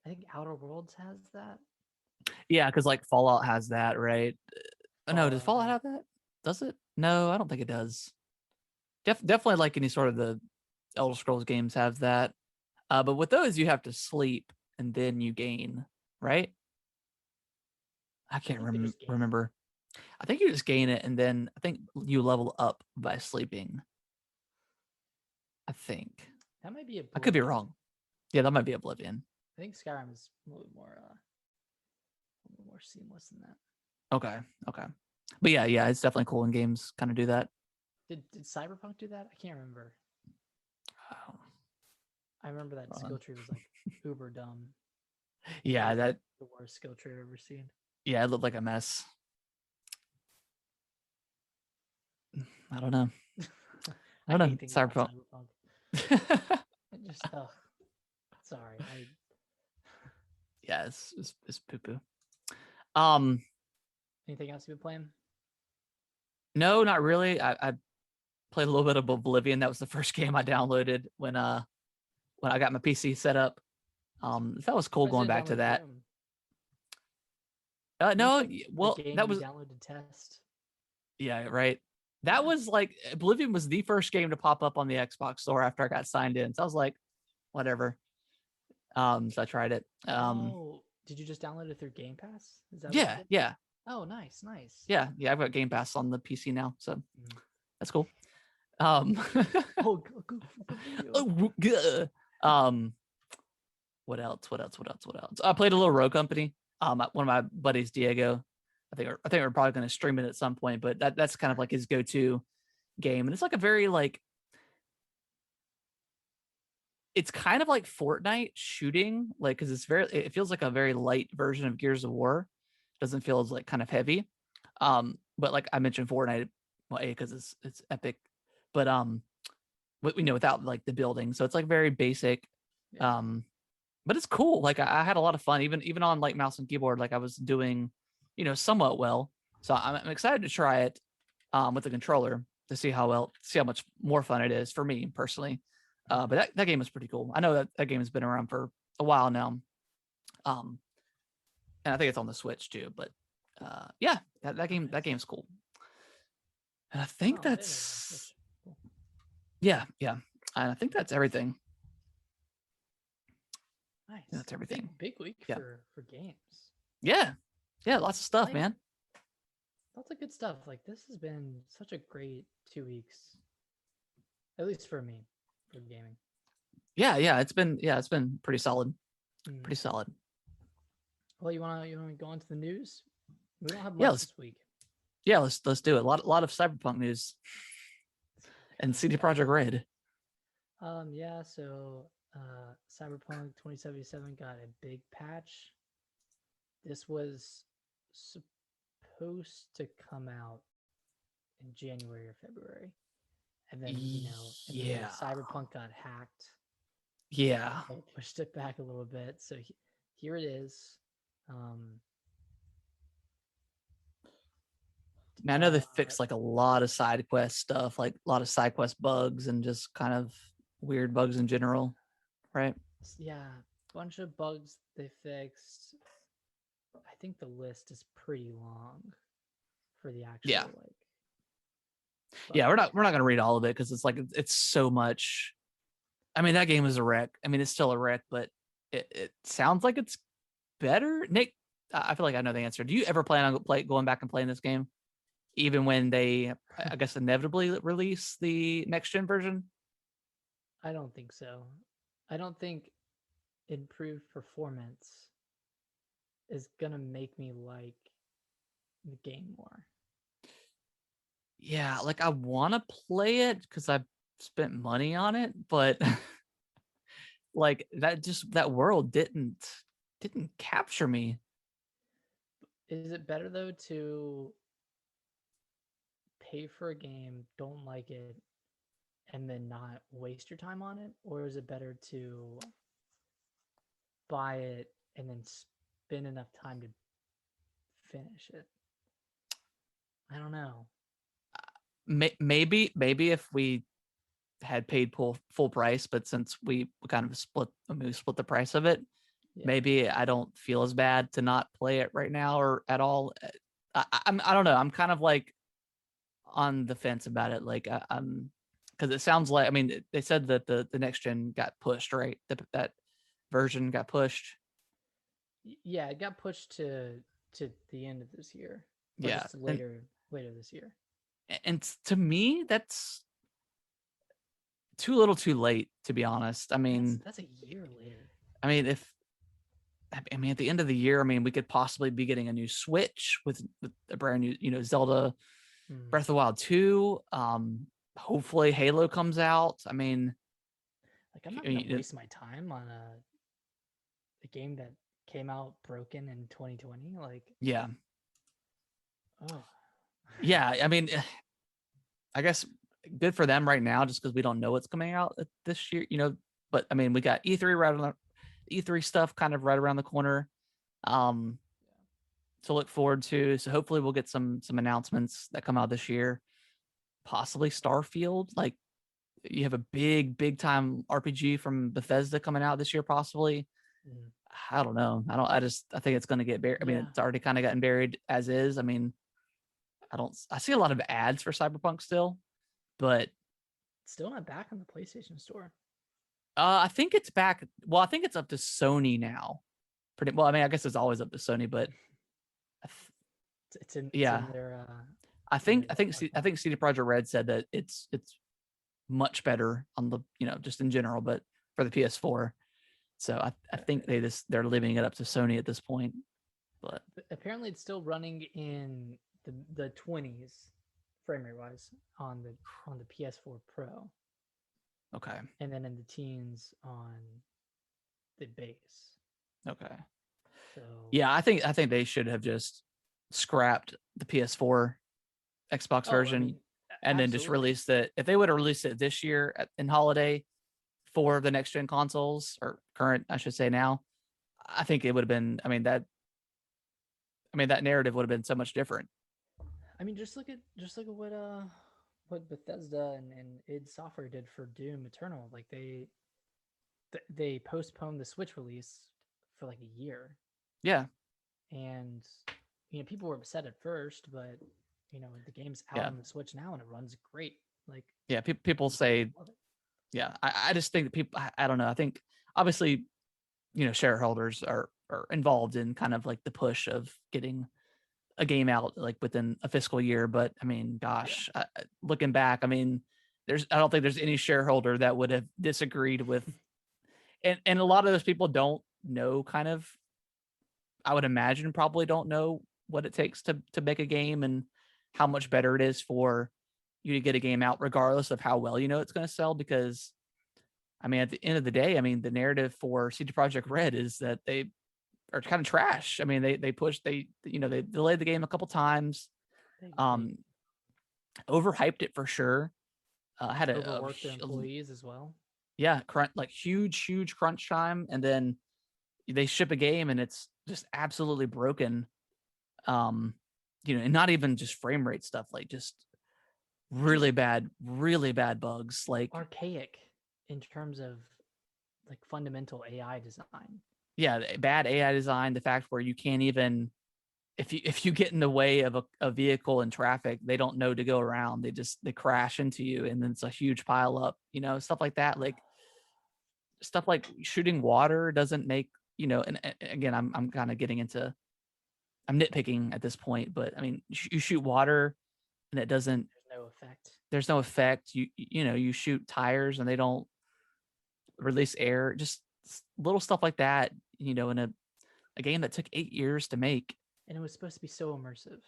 I think Outer Worlds has that. yeah. Because like Fallout has that, right? Oh, no, does Fallout Fallout has. have that? Does it? No, I don't think it does. Definitely, like any sort of the Elder Scrolls games have that. But with those, you have to sleep and then you gain, right? I I can't think you just gain it. remember. I think you just gain it and then I think you level up by sleeping. I think. That might be I could be Oblivion. wrong. Yeah, that might be Oblivion. I think Skyrim is a little more seamless than that. Okay, okay. But yeah, it's definitely cool when games kind of do that. Did Cyberpunk do that? I can't remember. Oh, I remember that skill tree was like uber dumb. It yeah, was like that the worst skill tree I've ever seen. yeah, it looked like a mess. I don't know. I I don't know. hate thinking about Cyberpunk. Cyberpunk. I just sorry. I Yeah, it's poo poo. Um, Anything else you've been playing? no, not really. I played a little bit of Oblivion. That was the first game I downloaded when I got my PC set up. That was cool Surprised going you didn't back to download that. Doom. Seems No, like the well, game that you was download to test. yeah, right. That was like Oblivion was the first game to pop up on the Xbox store after I got signed in. So I was like, whatever. So I tried it. Oh, did you just download it through Game Pass? Is that what you Yeah, did? yeah, Oh, nice, nice. yeah. I've got Game Pass on the PC now, so Mm. that's cool. Um, Oh, good for you. oh, um, what else? I played a little Row Company. One of my buddies, Diego. I think we're probably going to stream it at some point, but that's kind of like his go-to game, and it's like a very like it's kind of like Fortnite shooting, like because it feels like a very light version of Gears of War. Doesn't feel as like kind of heavy. But like I mentioned Fortnite, well, because it's epic, but we know without like the building, so it's like very basic. Yeah. Um, but it's cool. Like I had a lot of fun, even on like mouse and keyboard. Like I was doing, somewhat well. So I'm excited to try it with the controller to see see how much more fun it is for me personally. But that game is pretty cool. I know that game has been around for a while now. And I think it's on the Switch too. But yeah, that game's cool. And I think Oh, it is on that's Switch. Cool. yeah. And I think that's everything. Nice. That's everything. Big week Yeah. for games. Yeah. Lots of stuff, man. Lots of good stuff. Like this has been such a great 2 weeks, at least for me, for gaming. Yeah. It's been pretty solid. Mm. Pretty solid. Well, you wanna go on to the news? We don't have Yeah, much this week. Yeah, let's do it. A lot of Cyberpunk news and CD Projekt Red. Yeah, so Cyberpunk 2077 got a big patch. This was supposed to come out in January or February. And then, Yeah. Cyberpunk got hacked. Yeah. So pushed it back a little bit. So here it is. I know they fixed like a lot of side quest stuff, like a lot of side quest bugs and just kind of weird bugs in general, right? Yeah, bunch of bugs they fixed. I think the list is pretty long for the actual Yeah. like. Yeah, we're not gonna read all of it because it's like it's so much. I mean, that game is a wreck. I mean, it's still a wreck, but it sounds like it's better. Nick, I feel like I know the answer. Do you ever plan on going back and playing this game, even when they, I guess, inevitably release the next gen version? I don't think so. I don't think improved performance is gonna make me like the game more. Yeah, like I want to play it because I spent money on it, but like that world didn't capture me. Is it better though to pay for a game, don't like it, and then not waste your time on it? Or is it better to buy it and then spend enough time to finish it. I don't know. Maybe if we had paid full price, but since we kind of split the price of it, maybe I don't feel as bad to not play it right now or at all. I don't know. I'm kind of like on the fence about it. Like because it sounds like, I mean, they said that the next gen got pushed, right? That version got pushed. Yeah, it got pushed to the end of this year, or Yeah, just later this year. And to me, that's too little, too late. To be honest, I mean, that's a year later. I mean, at the end of the year, I mean, we could possibly be getting a new Switch with a brand new, Zelda Breath of the Wild 2. Hopefully Halo comes out. I mean, like, I'm not gonna waste my time on a game that came out broken in 2020. Like, yeah. Oh. Yeah, I mean, I guess good for them right now, just because we don't know what's coming out this year, But I mean, we got E3 right on the E3 stuff kind of right around the corner. To look forward to. So hopefully we'll get some announcements that come out this year. Possibly Starfield. Like, you have a big time RPG from Bethesda coming out this year, possibly. I don't know. I think it's going to get buried. I mean, it's already kind of gotten buried as is. I mean, I see a lot of ads for Cyberpunk still, but it's still not back on the PlayStation Store. I think it's back. Well, I think it's up to Sony now. Pretty well. I mean, I guess it's always up to Sony, but it's in their. I think CD Projekt Red said that it's much better on the just in general, but for the PS4. So I think they're leaving it up to Sony at this point. But apparently, it's still running in the 20s frame rate wise on the PS4 Pro. Okay. And then in the teens on the base. Okay. So yeah, I think they should have just scrapped the PS4 Xbox version and then just released it. If they would have released it this year in holiday for the next gen consoles, or current, I should say now, I think it would have been. That narrative would have been so much different. I mean, just look at what Bethesda and id Software did for Doom Eternal. Like, they postponed the Switch release for like a year. Yeah. And people were upset at first, but the game's out on the Switch now and it runs great. Like, yeah, people say, yeah, I just think that people, I don't know. I think obviously, shareholders are involved in kind of like the push of getting a game out like within a fiscal year. But I mean, gosh, looking back, I mean, I don't think there's any shareholder that would have disagreed with, and a lot of those people don't know kind of, I would imagine probably don't know what it takes to make a game and how much better it is for you to get a game out regardless of how well it's going to sell. Because I mean, at the end of the day, I mean, the narrative for CD Projekt Red is that they are kind of trash. I mean, they delayed the game a couple times, overhyped it for sure. Had overworked their employees as well. Yeah, huge crunch time, and then they ship a game and it's just absolutely broken. And not even just frame rate stuff, like just really bad bugs, like archaic in terms of like fundamental AI design. Yeah, bad AI design. The fact where you can't even, if you get in the way of a vehicle in traffic, they don't know to go around. They crash into you, and then it's a huge pile up. Stuff like that. Like stuff like shooting water doesn't make. And again, I'm kind of getting into, I'm nitpicking at this point, but I mean, you shoot water, and it doesn't. There's no effect. You shoot tires, and they don't release air. Just little stuff like that. In a game that took 8 years to make, and it was supposed to be so immersive.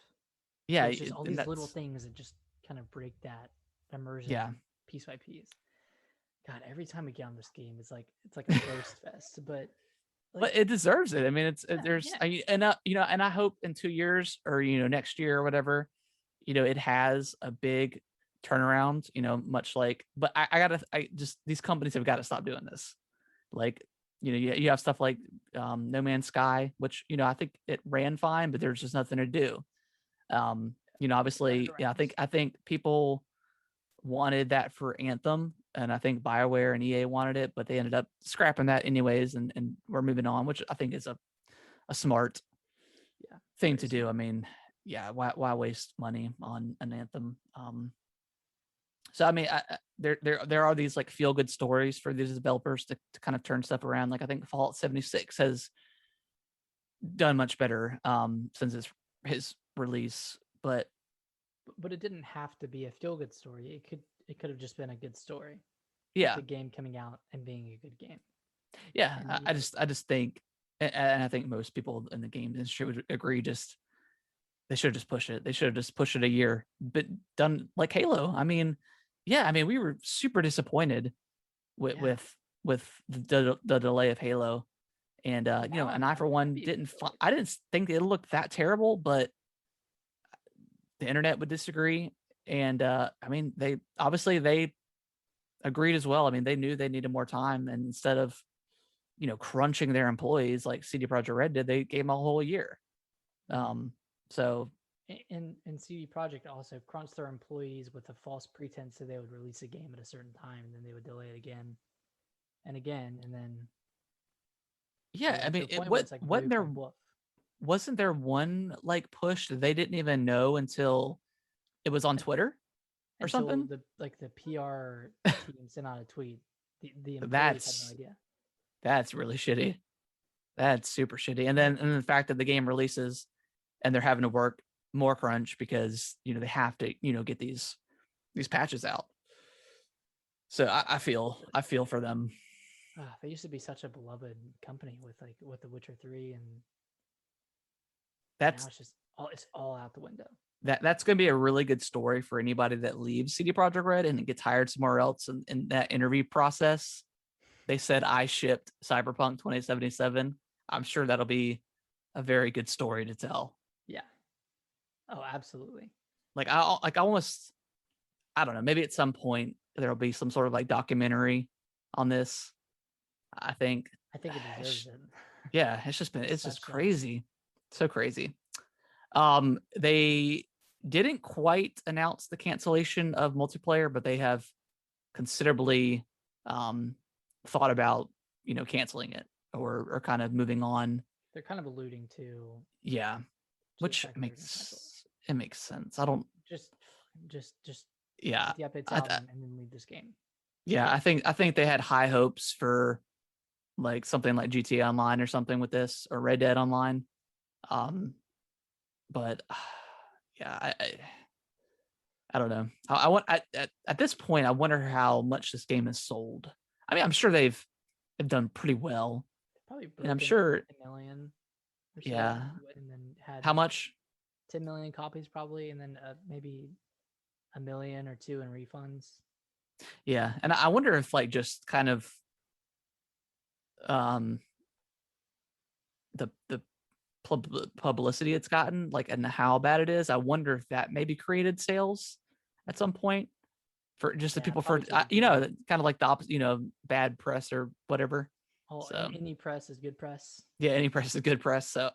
Yeah, so it's just all these little things that just kind of break that immersion. Yeah, piece by piece. God, every time we get on this game, it's like a roast fest, but. But it deserves it. I mean, and I hope in 2 years or next year or whatever, it has a big turnaround. Much like, but I these companies have got to stop doing this. Like, you have stuff like No Man's Sky, which I think it ran fine, but there's just nothing to do. Obviously, I think people wanted that for Anthem, and I think BioWare and EA wanted it, but they ended up scrapping that anyways, and we're moving on, which I think is a smart thing to do. Smart. I mean, why waste money on an Anthem? So I mean, there are these like feel good stories for these developers to kind of turn stuff around. Like I think Fallout 76 has done much better since his release, but it didn't have to be a feel good story. It could have just been a good story. Yeah, the game coming out and being a good game. Yeah, I just think, and I think most people in the game industry would agree, just they should have just pushed it. They should have just pushed it a year, but done like Halo. I mean, we were super disappointed with the delay of Halo, and and I for one I didn't think it looked that terrible, but the internet would disagree, and I mean they agreed as well. I mean they knew they needed more time, and instead of crunching their employees like CD Projekt Red did, they gave them a whole year. So and CD Projekt also crunched their employees with a false pretense that they would release a game at a certain time, and then they would delay it again and again, and then I mean, wasn't there one like push that they didn't even know until it was on Twitter or something? The PR team sent out a tweet. The employees had no idea. That's really shitty. That's super shitty. And then the fact that the game releases and they're having to work more crunch because they have to get these patches out. So I feel for them. They used to be such a beloved company with The Witcher 3, and now it's all out the window. That's going to be a really good story for anybody that leaves CD Projekt Red and gets hired somewhere else. And in that interview process, they said I shipped Cyberpunk 2077. I'm sure that'll be a very good story to tell. Yeah. Oh, absolutely. Like I almost, I don't know, maybe at some point there'll be some sort of like documentary on this. I think it deserves it. Yeah, it's just crazy. So crazy. They didn't quite announce the cancellation of multiplayer, but they have considerably thought about canceling it or kind of moving on. They're kind of alluding to which makes sense. I don't just get the updates out and then leave this game. Yeah, I think they had high hopes for like something like GTA Online or something with this, or Red Dead Online. But I don't know. I want at this point, I wonder how much this game has sold. I mean, I'm sure they've done pretty well. Probably, and I'm sure 10 million. Or so, and then had how much? 10 million copies probably, and then maybe 1 million or 2 in refunds. Yeah, and I wonder if like just kind of the publicity it's gotten, like, and how bad it is. I wonder if that maybe created sales at some point for just the people for kind of like the opposite, bad press or whatever. So any press is good press. Yeah, any press is good press. So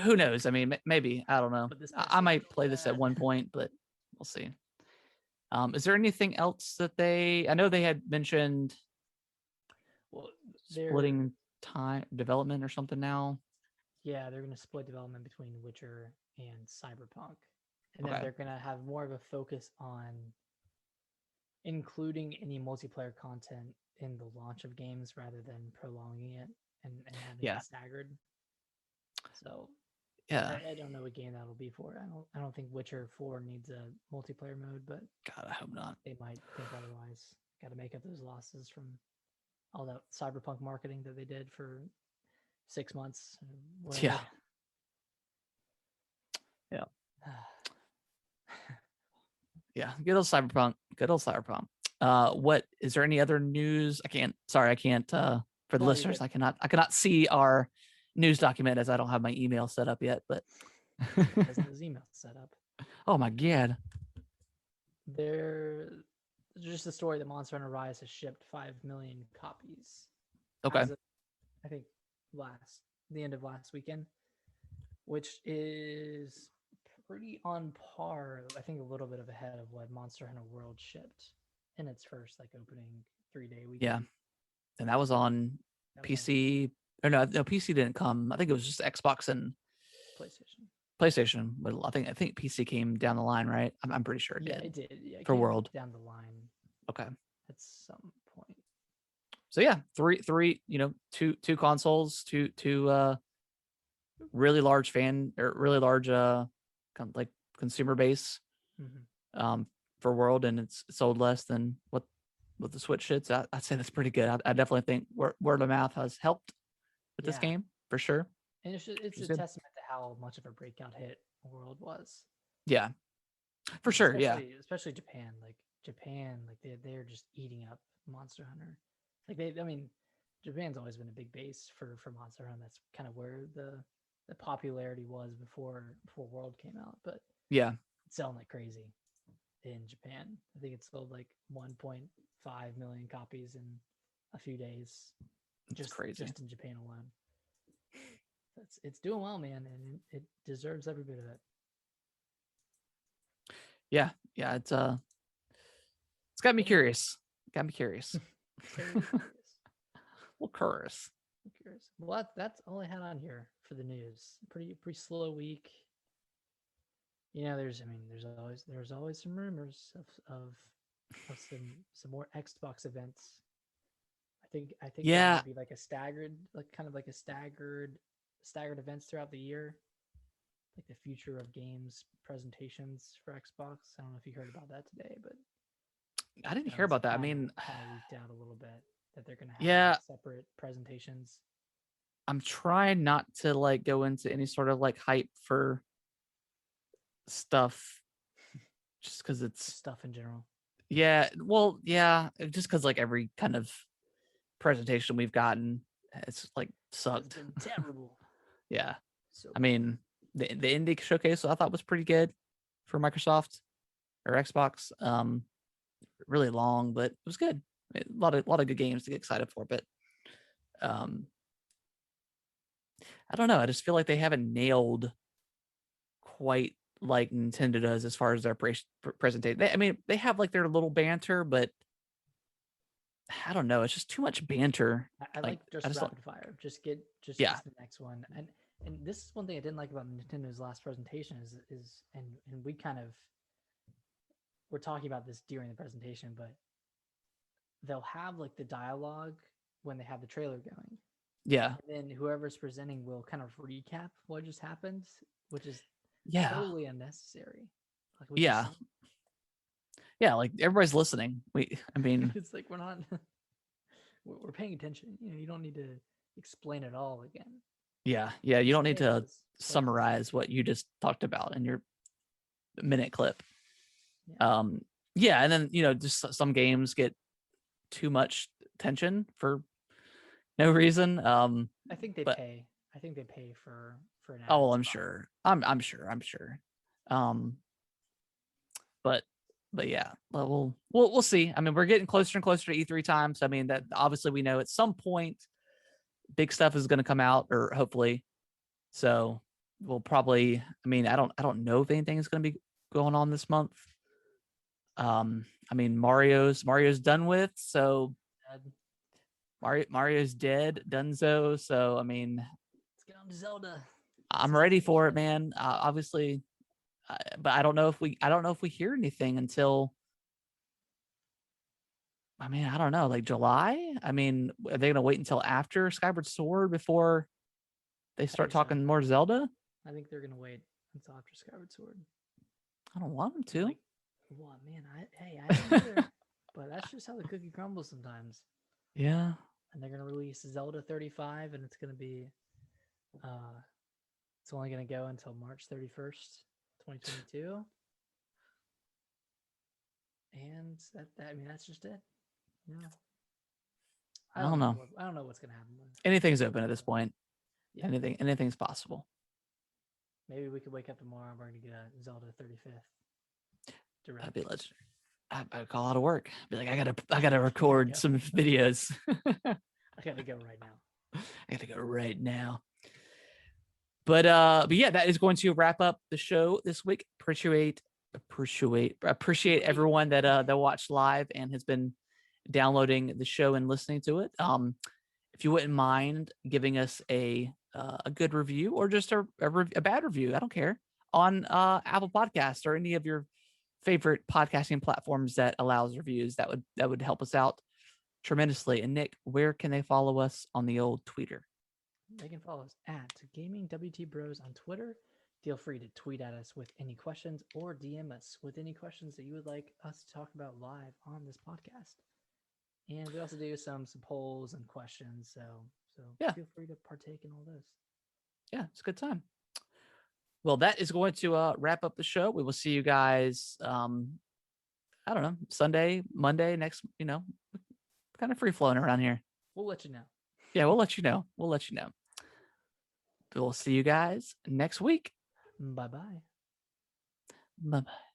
who knows? I mean, maybe, I don't know. I might play this at one point, but we'll see. Is there anything else that I know they had mentioned splitting time development or something now? Yeah, they're going to split development between Witcher and Cyberpunk. And then they're going to have more of a focus on including any multiplayer content in the launch of games rather than prolonging it and having it staggered. So I don't know what game that'll be for. I don't think Witcher 4 needs a multiplayer mode, but God, I hope not. They might think otherwise. Got to make up those losses from all that Cyberpunk marketing that they did for 6 months. Yeah. Yeah. Good old Cyberpunk. What is there any other news? I can't for the listeners, I cannot see our news document as I don't have my email set up yet, but his email set up. Oh my God. There's just a story that Monster Hunter Rise has shipped 5 million copies. Okay. I think the end of last weekend, which is pretty on par. I think a little bit of ahead of what Monster Hunter World shipped in its first like opening 3-day weekend. Yeah, and that was on PC. Or no, PC didn't come. I think it was just Xbox and PlayStation. But I think PC came down the line, right? I'm pretty sure it did. Yeah, it did. Yeah, it for came World down the line. Okay. At some point. So yeah, three. Two consoles, two really large really large like consumer base for World, and it's sold less than what the Switch did. So I'd say that's pretty good. I definitely think word of mouth has helped with this game for sure. And it's a testament to how much of a breakout hit World was. Yeah, for sure. Especially Japan. Like Japan, like they're just eating up Monster Hunter. Like Japan's always been a big base for Monster Hunter. That's kind of where the popularity was before World came out. But yeah, it's selling like crazy in Japan. I think it sold like 1.5 million copies in a few days. It's crazy. Just in Japan alone. It's doing well, man, and it deserves every bit of it. Yeah, it's got me curious. Well, curious. Well, that's all I had on here for the news. Pretty slow week. There's always some rumors of some more Xbox events. I think yeah, be like a staggered events throughout the year, like the future of games presentations for Xbox. I don't know if you heard about that today, but I didn't hear about that. I mean, kind of leaked out a little bit that they're going to have like separate presentations. I'm trying not to like go into any sort of like hype for stuff just because it's stuff in general. Yeah, well, yeah, just because like every kind of presentation we've gotten, it's like sucked. It's been terrible. Yeah, I mean the indie showcase I thought was pretty good for Microsoft or Xbox. Really long, but it was good. A lot of good games to get excited for, but I don't know. I just feel like they haven't nailed quite like Nintendo does as far as their presentation. They have like their little banter, but I don't know. It's just too much banter. I like just rapid fire. Just get the next one. And this is one thing I didn't like about Nintendo's last presentation is and we kind of we're talking about this during the presentation, but they'll have like the dialogue when they have the trailer going. Yeah. And then whoever's presenting will kind of recap what just happened, which is totally unnecessary. Like yeah, like everybody's listening. It's like we're paying attention. You don't need to explain it all again. Yeah, you don't need to summarize what you just talked about in your minute clip. And then just some games get too much attention for no reason. I think they pay. I think they pay for an ad. Oh, I'm sure. I'm sure. But yeah, we'll see. I mean, we're getting closer and closer to E3 time. So I mean, that obviously we know at some point big stuff is going to come out, or hopefully. So we'll probably. I mean, I don't know if anything is going to be going on this month. I mean, Mario's done with, so Mario's dead, Dunzo. So I mean, let's get on to Zelda. I'm ready for it, man. Obviously. But I don't know if we hear anything until, I mean, I don't know, like July. I mean, are they gonna wait until after Skyward Sword before they start talking more Zelda? I think they're gonna wait until after Skyward Sword. I don't want them to. Well, man, I don't either, but that's just how the cookie crumbles sometimes. Yeah. And they're gonna release Zelda 35, and it's gonna be, it's only gonna go until March 31st. 2022, and that's just it. Yeah, I don't know. I don't know what's gonna happen. Anything's open at this point. Yeah. Anything's possible. Maybe we could wake up tomorrow and we're gonna get a Zelda 35th. That'd be legendary. I'd call out of work. Be like, I gotta record some videos. I gotta go right now. I gotta go right now. But yeah, that is going to wrap up the show this week. Appreciate everyone that watched live and has been downloading the show and listening to it. If you wouldn't mind giving us a good review or just a bad review, I don't care, on Apple Podcasts or any of your favorite podcasting platforms that allows reviews, that would help us out tremendously. And Nick, where can they follow us on the old Twitter? They can follow us at Gaming WT Bros on Twitter. Feel free to tweet at us with any questions or DM us with any questions that you would like us to talk about live on this podcast. And we also do some polls and questions, so yeah, feel free to partake in all those. Yeah, it's a good time. Well, that is going to wrap up the show. We will see you guys. I don't know, Sunday, Monday, next. Kind of free flowing around here. We'll let you know. Yeah, we'll let you know. We'll see you guys next week. Bye-bye. Bye-bye.